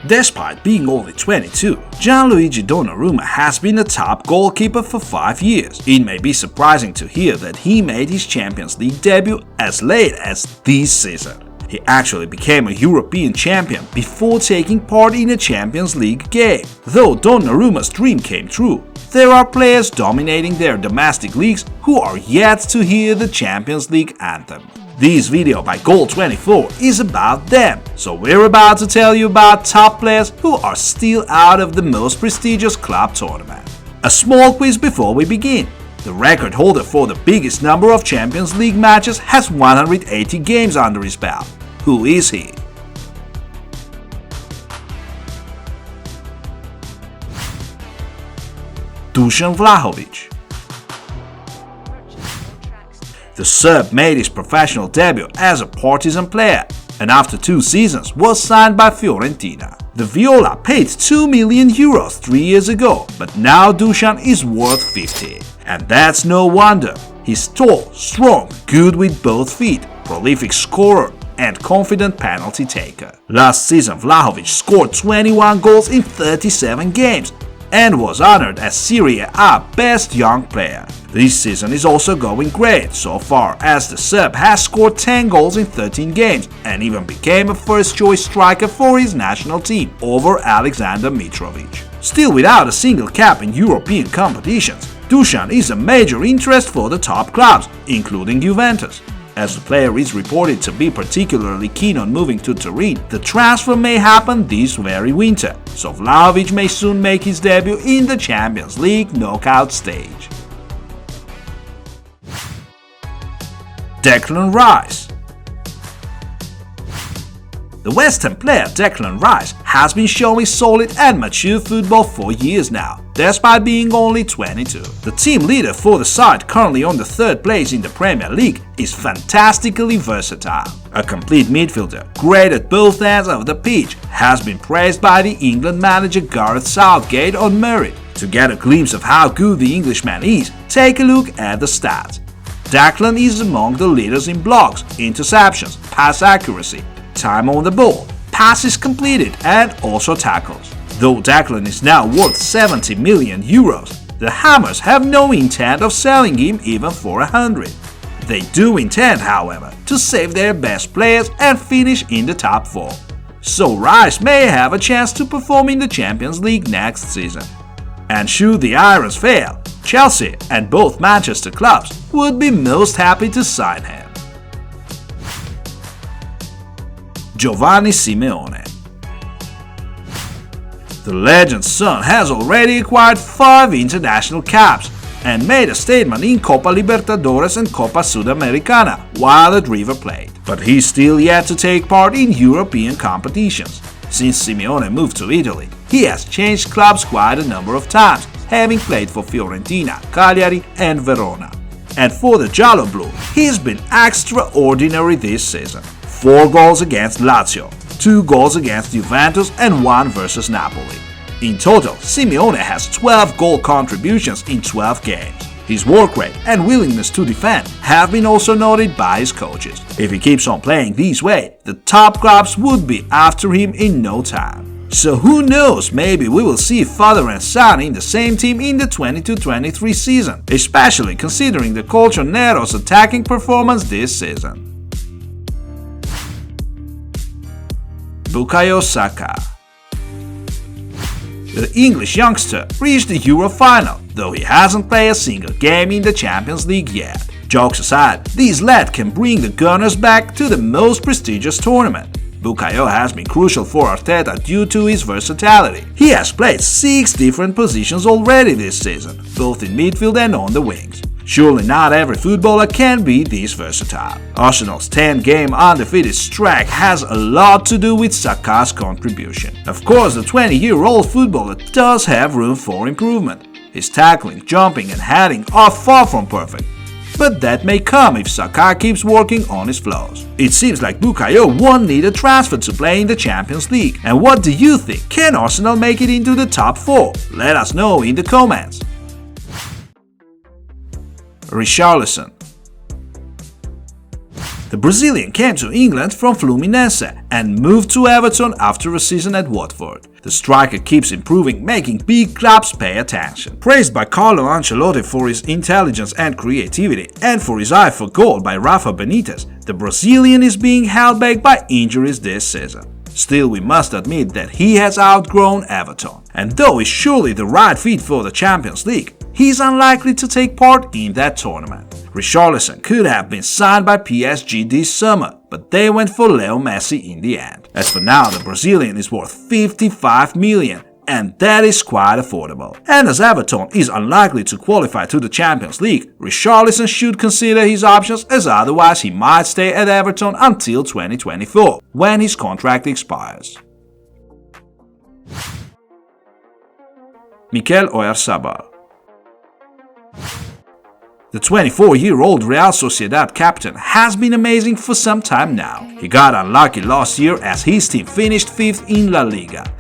Despite being only 22, Gianluigi Donnarumma has been a top goalkeeper for 5 years. It may be surprising to hear that he made his Champions League debut as late as this season. He actually became a European champion before taking part in a Champions League game. Though Donnarumma's dream came true, there are players dominating their domestic leagues who are yet to hear the Champions League anthem. This video by Goal24 is about them, so we're about to tell you about top players who are still out of the most prestigious club tournament. A small quiz before we begin. The record holder for the biggest number of Champions League matches has 180 games under his belt. Who is he? Dusan Vlahovic. The Serb made his professional debut as a Partizan player and after 2 seasons was signed by Fiorentina. The Viola paid 2 million euros 3 years ago, but now Dusan is worth 50. And that's no wonder. He's tall, strong, good with both feet, prolific scorer and confident penalty taker. Last season Vlahovic scored 21 goals in 37 games and was honored as Serie A Best Young Player. This season is also going great so far as the Serb has scored 10 goals in 13 games and even became a first-choice striker for his national team over Alexander Mitrovic. Still without a single cap in European competitions, Dusan is a major interest for the top clubs, including Juventus. As the player is reported to be particularly keen on moving to Turin, the transfer may happen this very winter, so Vlahovic may soon make his debut in the Champions League knockout stage. Declan Rice. The West Ham player Declan Rice has been showing solid and mature football for years now, despite being only 22. The team leader for the side, currently on the 3rd place in the Premier League, is fantastically versatile. A complete midfielder, great at both ends of the pitch, has been praised by the England manager Gareth Southgate on merit. To get a glimpse of how good the Englishman is, take a look at the stats. Declan is among the leaders in blocks, interceptions, pass accuracy, time on the ball, passes completed and also tackles. Though Declan is now worth 70 million euros, the Hammers have no intent of selling him even for 100. They do intend, however, to save their best players and finish in the top 4. So Rice may have a chance to perform in the Champions League next season. And should the Irons fail, Chelsea and both Manchester clubs would be most happy to sign him. Giovanni Simeone. The legend's son has already acquired 5 international caps and made a statement in Copa Libertadores and Copa Sudamericana while at River Plate. But he's still yet to take part in European competitions. Since Simeone moved to Italy, he has changed clubs quite a number of times, having played for Fiorentina, Cagliari and Verona. And for the Giallo-Blu, he's been extraordinary this season. 4 goals against Lazio, 2 goals against Juventus and 1 versus Napoli. In total, Simeone has 12 goal contributions in 12 games. His work rate and willingness to defend have been also noted by his coaches. If he keeps on playing this way, the top clubs would be after him in no time. So who knows, maybe we will see father and son in the same team in the 22-23 season, especially considering the Colchonero's attacking performance this season. Bukayo Saka. The English youngster reached the Euro final, though he hasn't played a single game in the Champions League yet. Jokes aside, this lad can bring the Gunners back to the most prestigious tournament. Bukayo has been crucial for Arteta due to his versatility. He has played 6 different positions already this season, both in midfield and on the wings. Surely not every footballer can be this versatile. Arsenal's 10-game undefeated streak has a lot to do with Saka's contribution. Of course, the 20-year-old footballer does have room for improvement. His tackling, jumping and heading are far from perfect, but that may come if Saka keeps working on his flaws. It seems like Bukayo won't need a transfer to play in the Champions League. And what do you think? Can Arsenal make it into the top 4? Let us know in the comments. The Brazilian came to England from Fluminense and moved to Everton after a season at Watford. The striker keeps improving, making big clubs pay attention. Praised by Carlo Ancelotti for his intelligence and creativity, and for his eye for goal by Rafa Benitez, the Brazilian is being held back by injuries this season. Still, we must admit that he has outgrown Everton, and though he's surely the right fit for the Champions League, he's unlikely to take part in that tournament. RICHARLISON could have been signed by PSG this summer, but they went for Leo Messi in the end. As for now, the Brazilian is worth 55 million, and that is quite affordable. And as Everton is unlikely to qualify to the Champions League, RICHARLISON should consider his options, as otherwise he might stay at Everton until 2024, when his contract expires. Mikel Oyarzabal. The 24-year-old Real Sociedad captain has been amazing for some time now. He got unlucky last year as his team finished 5th in La Liga.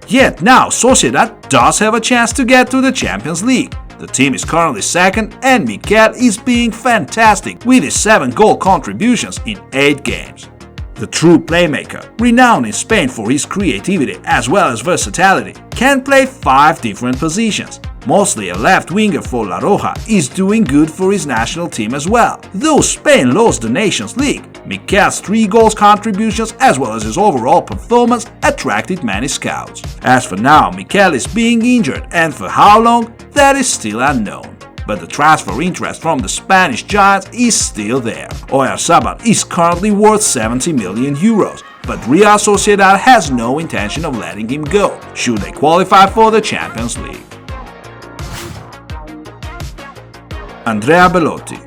Yet now Sociedad does have a chance to get to the Champions League. The team is currently 2nd and Mikel is being fantastic with his 7 goal contributions in 8 games. The true playmaker, renowned in Spain for his creativity as well as versatility, can play 5 different positions. Mostly a left winger for La Roja, is doing good for his national team as well. Though Spain lost the Nations League, Mikel's 3 goals contributions as well as his overall performance attracted many scouts. As for now, Mikel is being injured, and for how long, that is still unknown. But the transfer interest from the Spanish giants is still there. Oyarzabal is currently worth 70 million euros, but Real Sociedad has no intention of letting him go, should they qualify for the Champions League. Andrea Belotti.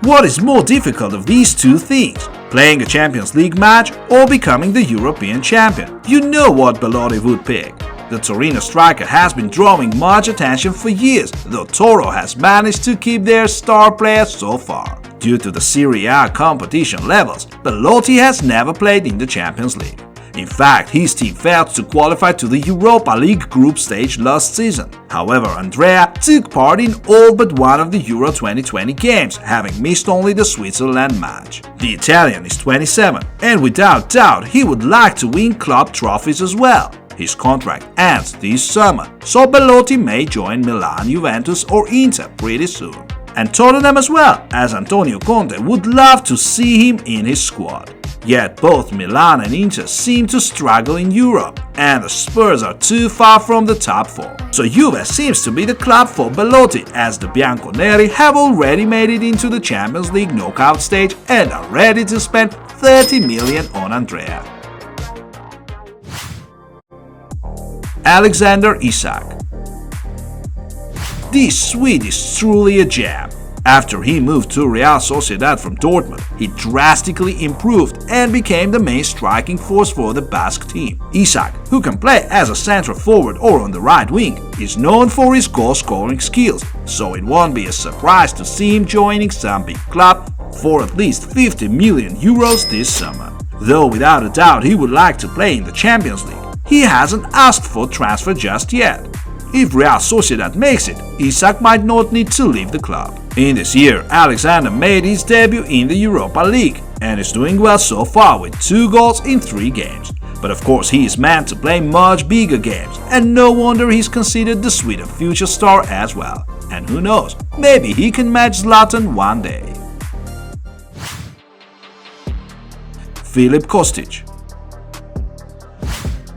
What is more difficult of these two things? Playing a Champions League match or becoming the European champion? You know what Belotti would pick. The Torino striker has been drawing much attention for years, though Toro has managed to keep their star player so far. Due to the Serie A competition levels, Belotti has never played in the Champions League. In fact, his team failed to qualify to the Europa League group stage last season. However, Andrea took part in all but one of the Euro 2020 games, having missed only the Switzerland match. The Italian is 27, and without doubt he would like to win club trophies as well. His contract ends this summer, so Belotti may join Milan, Juventus or Inter pretty soon. And Tottenham as well, as Antonio Conte would love to see him in his squad. Yet both Milan and Inter seem to struggle in Europe, and the Spurs are too far from the top 4. So Juve seems to be the club for Belotti, as the Bianconeri have already made it into the Champions League knockout stage and are ready to spend 30 million on Andrea. Alexander Isak. This Swede is truly a gem. After he moved to Real Sociedad from Dortmund, he drastically improved and became the main striking force for the Basque team. Isak, who can play as a central forward or on the right wing, is known for his goal-scoring skills, so it won't be a surprise to see him joining some big club for at least 50 million euros this summer. Though without a doubt he would like to play in the Champions League, he hasn't asked for transfer just yet. If Real Sociedad makes it, Isak might not need to leave the club. In this year, Alexander made his debut in the Europa League and is doing well so far with 2 goals in 3 games. But of course he is meant to play much bigger games, and no wonder he's considered the Sweden future star as well. And who knows, maybe he can match Zlatan one day. Filip Kostic.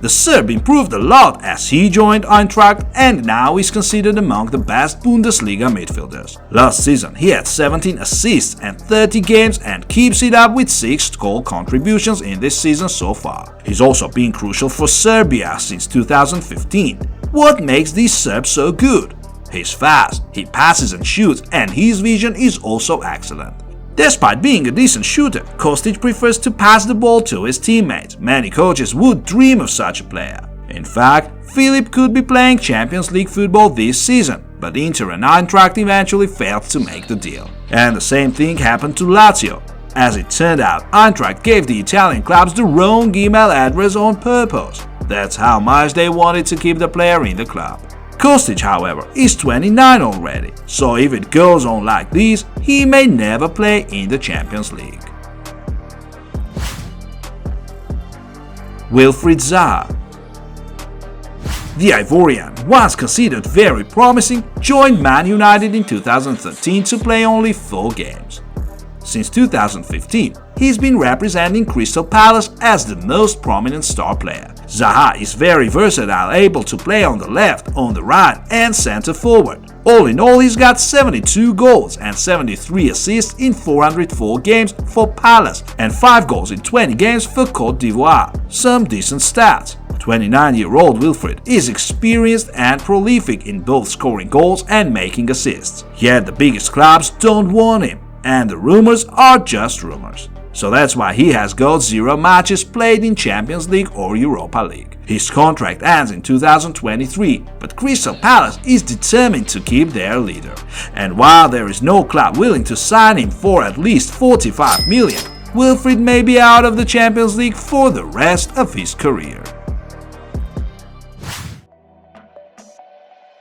The Serb improved a lot as he joined Eintracht and now is considered among the best Bundesliga midfielders. Last season he had 17 assists and 30 games and keeps it up with 6 goal contributions in this season so far. He's also been crucial for Serbia since 2015. What makes this Serb so good? He's fast, he passes and shoots, and his vision is also excellent. Despite being a decent shooter, Kostic prefers to pass the ball to his teammates. Many coaches would dream of such a player. In fact, Filip could be playing Champions League football this season, but Inter and Eintracht eventually failed to make the deal. And the same thing happened to Lazio. As it turned out, Eintracht gave the Italian clubs the wrong email address on purpose. That's how much they wanted to keep the player in the club. Kostic, however, is 29 already, so if it goes on like this, he may never play in the Champions League. Wilfried Zaha. The Ivorian, once considered very promising, joined Man United in 2013 to play only 4 games. Since 2015, he's been representing Crystal Palace as the most prominent star player. Zaha is very versatile, able to play on the left, on the right and center forward. All in all, he's got 72 goals and 73 assists in 404 games for Palace and 5 goals in 20 games for Côte d'Ivoire. Some decent stats. 29-year-old Wilfried is experienced and prolific in both scoring goals and making assists. Yet the biggest clubs don't want him, and the rumors are just rumors. So that's why he has got 0 matches played in Champions League or Europa League. His contract ends in 2023, but Crystal Palace is determined to keep their leader. And while there is no club willing to sign him for at least 45 million, Wilfried may be out of the Champions League for the rest of his career.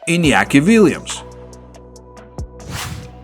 Iñaki Williams.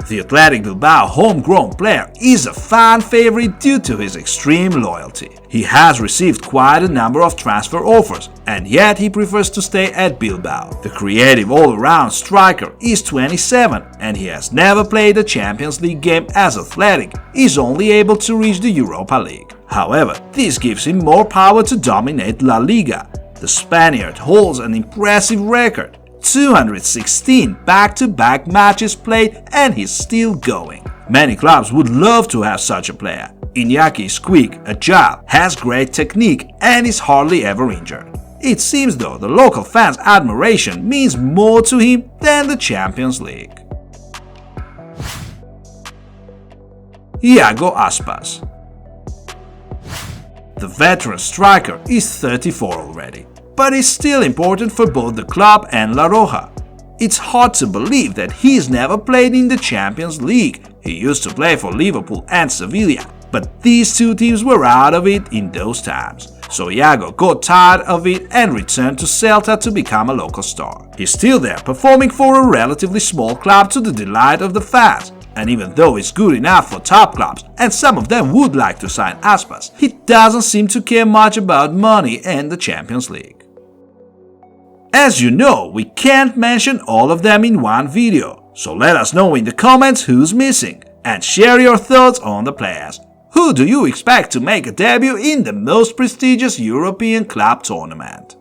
The Athletic Bilbao homegrown player is a fan favorite due to his extreme loyalty. He has received quite a number of transfer offers, and yet he prefers to stay at Bilbao. The creative all-around striker is 27 and he has never played a Champions League game as Athletic is only able to reach the Europa League. However, this gives him more power to dominate La Liga. The Spaniard holds an impressive record. 216 back-to-back matches played and he's still going. Many clubs would love to have such a player. Iñaki is quick, agile, has great technique and is hardly ever injured. It seems though the local fans' admiration means more to him than the Champions League. IAGO ASPAS. The veteran striker is 34 already, but is still important for both the club and La Roja. It's hard to believe that he's never played in the Champions League. He used to play for Liverpool and Sevilla, but these two teams were out of it in those times. So IAGO got tired of it and returned to Celta to become a local star. He's still there, performing for a relatively small club to the delight of the fans. And even though it's good enough for top clubs, and some of them would like to sign Aspas, he doesn't seem to care much about money and the Champions League. As you know, we can't mention all of them in one video, so let us know in the comments who's missing, and share your thoughts on the players. Who do you expect to make a debut in the most prestigious European club tournament?